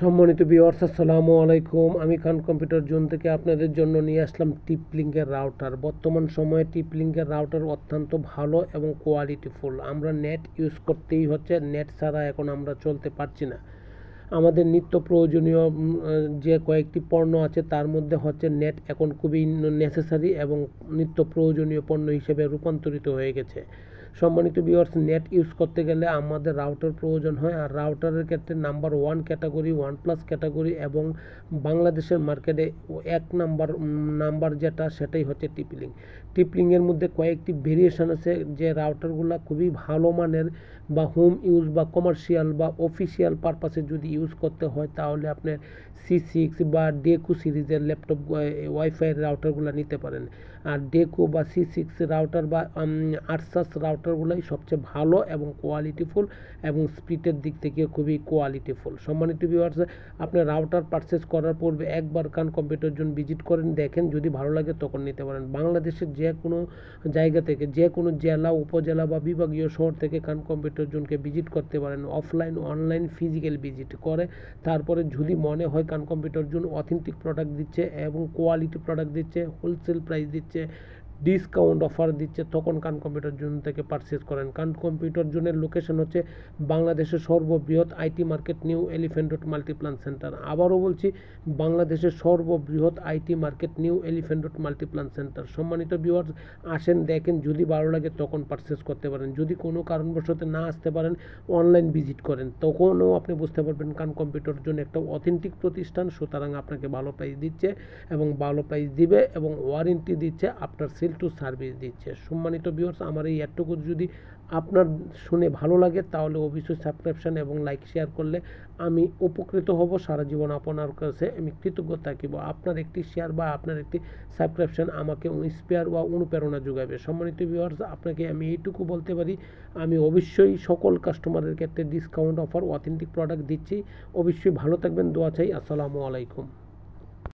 সম্মানিত ভিউয়ার্স, আসসালামু আলাইকুম। আমি খান কম্পিউটার জোন থেকে আপনাদের জন্য নিয়ে আসলাম টিপলিংকের রাউটার। বর্তমান সময়ে টিপলিংকের রাউটার অত্যন্ত ভালো এবং কোয়ালিটিফুল। আমরা নেট ইউজ করতেই হচ্ছে, নেট ছাড়া এখন আমরা চলতে পারছি না। আমাদের নিত্য প্রয়োজনীয় যে কয়েকটি পণ্য আছে তার মধ্যে হচ্ছে নেট এখন খুবই নেসেসারি এবং নিত্য প্রয়োজনীয় পণ্য হিসেবে রূপান্তরিত হয়ে গেছে। সম্মানিত ভিউয়ার্স, নেট ইউজ করতে গেলে আমাদের রাউটার প্রয়োজন হয়, আর রাউটারের ক্ষেত্রে number one category, one plus category এবং বাংলাদেশের মার্কেটে এক নাম্বার যেটা সেটাই হচ্ছে টিপলিং। টিপলিংয়ের মধ্যে কয়েকটি ভেরিয়েশন আছে, যে রাউটারগুলো খুবই ভালো মানের বা হোম ইউজ বা কমার্শিয়াল বা অফিসিয়াল পারপাসে যদি ইউজ করতে হয় তাহলে আপনার C6 বা ডেকো সিরিজের ল্যাপটপ ওয়াইফাইয়ের রাউটারগুলো নিতে পারেন। আর ডেকো বা C6 রাউটার বা আরসাস রাউটারগুলোই সবচেয়ে ভালো এবং কোয়ালিটিফুল এবং স্পিডের দিক থেকে খুবই কোয়ালিটিফুল। সম্মানিত ভিউয়ার্স, আপনি রাউটার পারচেস করার পূর্বে একবার খান কম্পিউটার জোন ভিজিট করেন, দেখেন, যদি ভালো লাগে তখন নিতে পারেন। বাংলাদেশের যে কোনো জায়গা থেকে, যে কোনো জেলা, উপজেলা বা বিভাগীয় শহর থেকে খান কম্পিউটার জোনকে ভিজিট করতে পারেন। অফলাইন, অনলাইন, ফিজিক্যাল ভিজিট করে তারপরে যদি মনে হয় খান কম্পিউটার জোন অথেন্টিক প্রোডাক্ট দিচ্ছে এবং কোয়ালিটি প্রোডাক্ট দিচ্ছে, হোলসেল প্রাইস দিচ্ছে, ডিসকাউন্ট অফার দিচ্ছে, তখন খান কম্পিউটার জোন থেকে পারচেস করেন। খান কম্পিউটার জোনের লোকেশন হচ্ছে বাংলাদেশের সর্ববৃহৎ IT market, new elephant road Multiplan centre. আবারও বলছি, বাংলাদেশের সর্ববৃহৎ IT market, new elephant road Multiplan centre. সম্মানিত ভিউয়ার্স, আসেন, দেখেন, যদি ভালো লাগে তখন পারচেস করতে পারেন। যদি কোনো কারণবশত না আসতে পারেন, অনলাইন ভিজিট করেন, তখনও আপনি বুঝতে পারবেন খান কম্পিউটার জোন একটা অথেন্টিক প্রতিষ্ঠান। সুতরাং আপনাকে ভালো প্রাইস দিচ্ছে এবং ভালো প্রাইস দিবে এবং ওয়ারেন্টি দিচ্ছে, আপনার সেল টু সার্ভিস দিচ্ছে। সম্মানিত ভিউয়ার্স, আমার এই এতটুকু যদি আপনার শুনে ভালো লাগে তাহলে অবশ্যই সাবস্ক্রিপশন এবং লাইক শেয়ার করলে আমি উপকৃত হব। সারা জীবন আপনার কাছে আমি কৃতজ্ঞ থাকিব। আপনার একটি শেয়ার বা আপনার একটি সাবস্ক্রিপশন আমাকে ইন্সপায়ার বা অনুপ্রেরণা যোগাবে। সম্মানিত ভিউয়ার্স, আপনাকে আমি এইটুকু বলতে পারি, আমি অবশ্যই সকল কাস্টমারের ক্ষেত্রে ডিসকাউন্ট অফার, অথেন্টিক প্রোডাক্ট দিচ্ছি। অবশ্যই ভালো থাকবেন, দোয়া চাই। আসসালামু আলাইকুম।